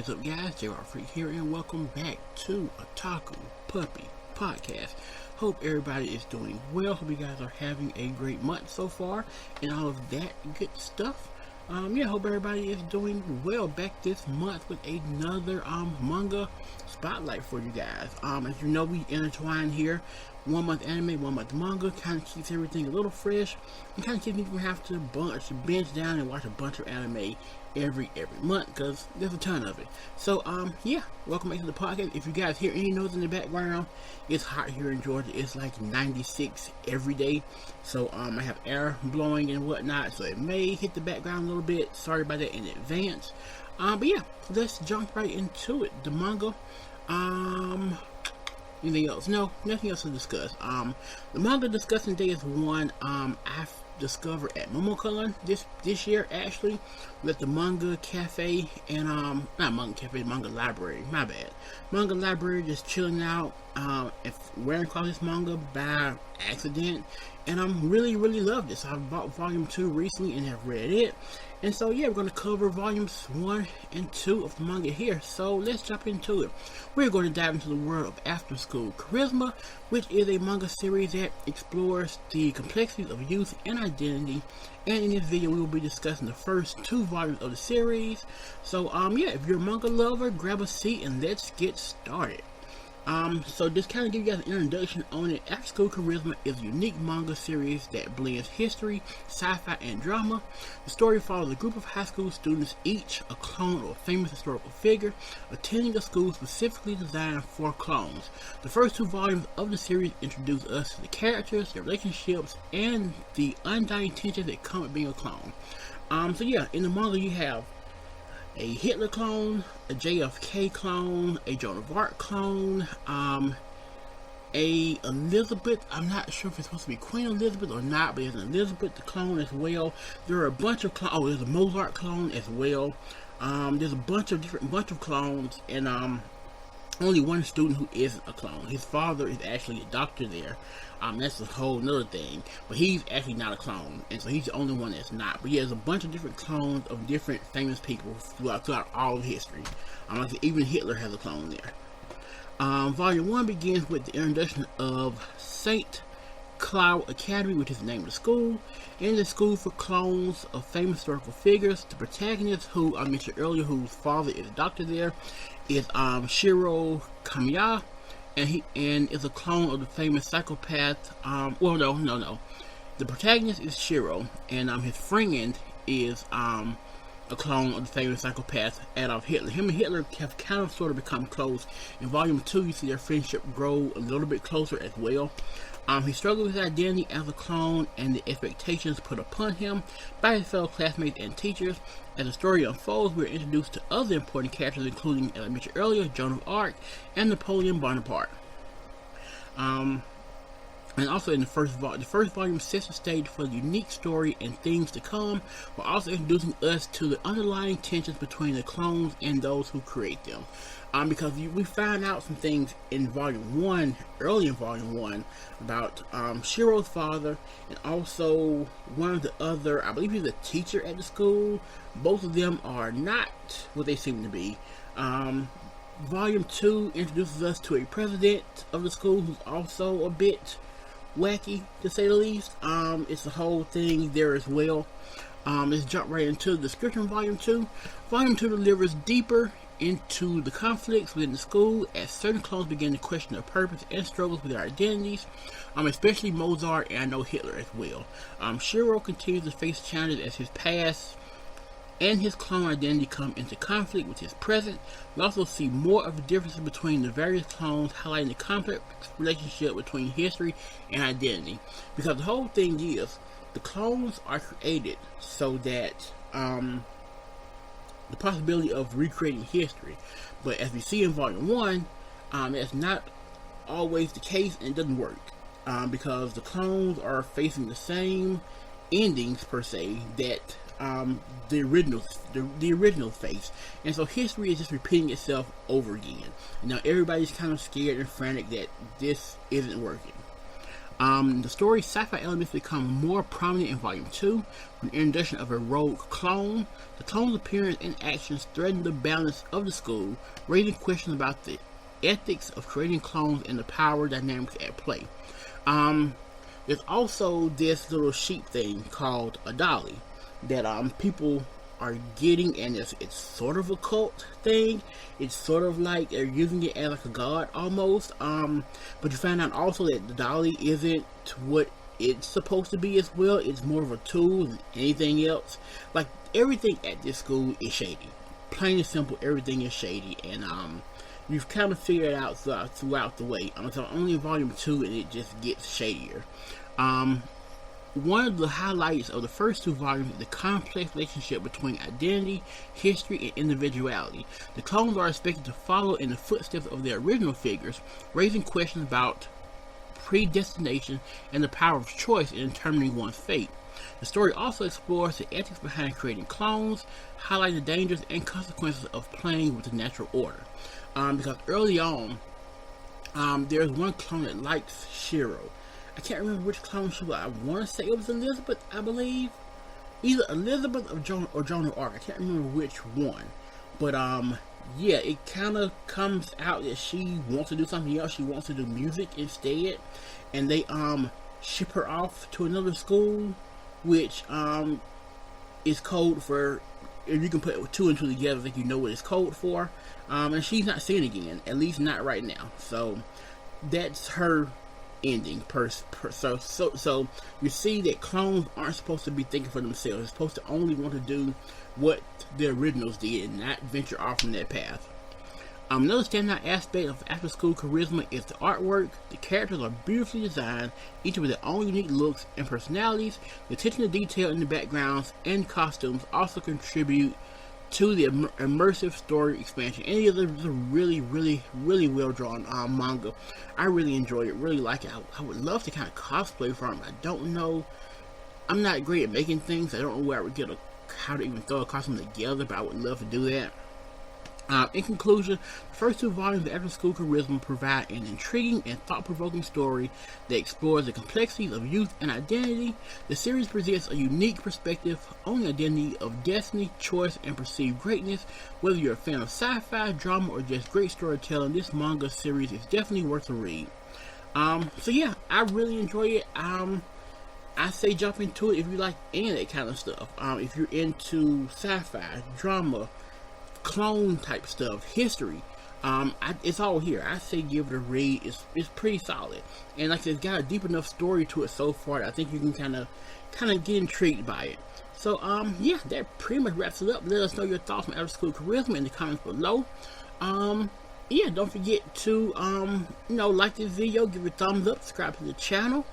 is up, guys? JR Freak here, and welcome back to Otaku Puppy Podcast. Hope everybody is doing well. Hope you guys are having a great month so far, and all of that good stuff. Hope everybody is doing well. Back this month with another manga spotlight for you guys. As you know, we intertwine here. 1 month anime, 1 month manga. Kind of keeps everything a little fresh, and kind of keeps me from having to binge down and watch a bunch of anime every month, because there's a ton of it. So welcome back to the podcast. If you guys hear any noise in the background, it's hot here in Georgia. It's like 96 every day, so I have air blowing and whatnot, so it may hit the background a little bit. Sorry about that in advance. Let's jump right into it. The manga. Anything else? No, nothing else to discuss. The manga discussing day is one I've discovered at MomoCon this year, actually, with the Manga Cafe and not Manga Cafe, Manga Library. My bad. Manga Library, just chilling out, wearing across this manga by accident, and really loved it. So I bought volume 2 recently and have read it. And so we're going to cover volumes 1 and 2 of the manga here. So let's jump into it. We're going to dive into the world of Afterschool Charisma, which is a manga series that explores the complexities of youth and identity. And in this video, we will be discussing the first 2 volumes of the series. So if you're a manga lover, grab a seat and let's get started. So just kind of give you guys an introduction on it. Afterschool Charisma is a unique manga series that blends history, sci-fi, and drama. The story follows a group of high school students, each a clone of a famous historical figure, attending a school specifically designed for clones. The first 2 volumes of the series introduce us to the characters, their relationships, and the undying tension that come with being a clone. In the manga you have a Hitler clone, a JFK clone, a Joan of Arc clone, a Elizabeth. I'm not sure if it's supposed to be Queen Elizabeth or not, but there's an Elizabeth the clone as well. There are a bunch of clones. Oh, there's a Mozart clone as well. There's a bunch of clones, and only one student who isn't a clone. His father is actually a doctor there. That's a whole nother thing. But he's actually not a clone, and so he's the only one that's not. But there's a bunch of different clones of different famous people throughout all of history. Even Hitler has a clone there. Volume 1 begins with the introduction of St. Cloud Academy, which is the name of the school. In the school for clones of famous historical figures, the protagonist, who I mentioned earlier, whose father is a doctor there, is Shiro Kamiya, and he is a clone of the famous psychopath. The protagonist is Shiro, and his friend is a clone of the famous psychopath Adolf Hitler. Him and Hitler have kind of sort of become close. In volume 2, you see their friendship grow a little bit closer as well. He struggled with his identity as a clone and the expectations put upon him by his fellow classmates and teachers. As the story unfolds, we are introduced to other important characters, including, as I mentioned earlier, Joan of Arc and Napoleon Bonaparte. And also in the first volume sets the stage for the unique story and things to come, while also introducing us to the underlying tensions between the clones and those who create them. Because we find out some things in early in volume 1, about Shiro's father, and also one of the other, I believe he's a teacher at the school. Both of them are not what they seem to be. Volume 2 introduces us to a president of the school who's also a bit wacky, to say the least. It's the whole thing there as well. Let's jump right into the description of Volume 2. Volume 2 delivers deeper into the conflicts within the school as certain clones begin to question their purpose and struggles with their identities, especially Mozart and I know Hitler as well. Shiro continues to face challenges as his past and his clone identity come into conflict with his present. We also see more of the differences between the various clones, highlighting the complex relationship between history and identity. Because the whole thing is, the clones are created so that the possibility of recreating history. But as we see in Volume 1, that's not always the case, and it doesn't work. Because the clones are facing the same endings, per se, that the original face, and so history is just repeating itself over again. And now everybody's kind of scared and frantic that this isn't working. The story's sci-fi elements become more prominent in Volume 2 with the introduction of a rogue clone. The clone's appearance and actions threaten the balance of the school, raising questions about the ethics of creating clones and the power dynamics at play. There's also this little sheep thing called a dolly that people are getting, and it's sort of a cult thing. It's sort of like they're using it as like a god almost. But you find out also that the dolly isn't what it's supposed to be as well. It's more of a tool than anything else. Like, everything at this school is shady. Plain and simple, everything is shady, and you've kind of figured it out throughout the way. So only in Volume 2, and it just gets shadier. One of the highlights of the first two volumes is the complex relationship between identity, history, and individuality. The clones are expected to follow in the footsteps of their original figures, raising questions about predestination and the power of choice in determining one's fate. The story also explores the ethics behind creating clones, highlighting the dangers and consequences of playing with the natural order. Because early on, there's one clone that likes Shiro. I can't remember which clone she was. I want to say it was Elizabeth, I believe. Either Elizabeth or Joan of Arc. I can't remember which one. But, yeah, it kind of comes out that she wants to do something else. She wants to do music instead. And they, ship her off to another school, which, is code for, if you can put two and two together, I think you know what it's code for. And she's not seeing again, at least not right now. So, that's her ending so you see that clones aren't supposed to be thinking for themselves. They're supposed to only want to do what the originals did and not venture off from that path. Another standout aspect of Afterschool charisma is the artwork. The characters are beautifully designed, each with their own unique looks and personalities. The attention to detail in the backgrounds and costumes also contribute to the immersive story expansion. And it is a really, really, really well drawn manga. I really enjoy it, really like it. I would love to kind of cosplay from it. I don't know. I'm not great at making things. I don't know where I would get how to even throw a costume together, but I would love to do that. In conclusion, the first two volumes of Afterschool Charisma provide an intriguing and thought-provoking story that explores the complexities of youth and identity. The series presents a unique perspective on the identity of destiny, choice, and perceived greatness. Whether you're a fan of sci-fi, drama, or just great storytelling, this manga series is definitely worth a read. So yeah, I really enjoy it. I say jump into it if you like any of that kind of stuff. If you're into sci-fi, drama, clone type stuff, history, it's all here. I say give it a read. It's pretty solid, and like I said, it's got a deep enough story to it so far that I think you can kind of get intrigued by it. So yeah, that pretty much wraps it up. Let us know your thoughts on Afterschool Charisma in the comments below. Yeah, don't forget to like this video, give it a thumbs up, subscribe to the channel,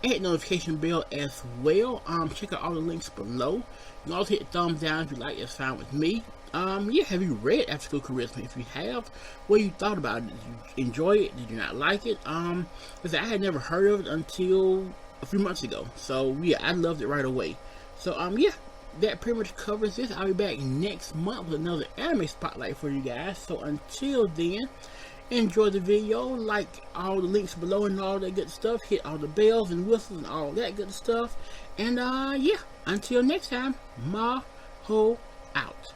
and hit the notification bell as well. Check out all the links below. You can also hit the thumbs down if you like. It's fine with me. Yeah, have you read Afterschool Charisma? If you have, what you thought about it? Did you enjoy it? Did you not like it? Because I had never heard of it until a few months ago. So yeah, I loved it right away. So yeah, that pretty much covers this. I'll be back next month with another anime spotlight for you guys. So until then, enjoy the video, like all the links below and all that good stuff. Hit all the bells and whistles and all that good stuff. And yeah, until next time, Maho out.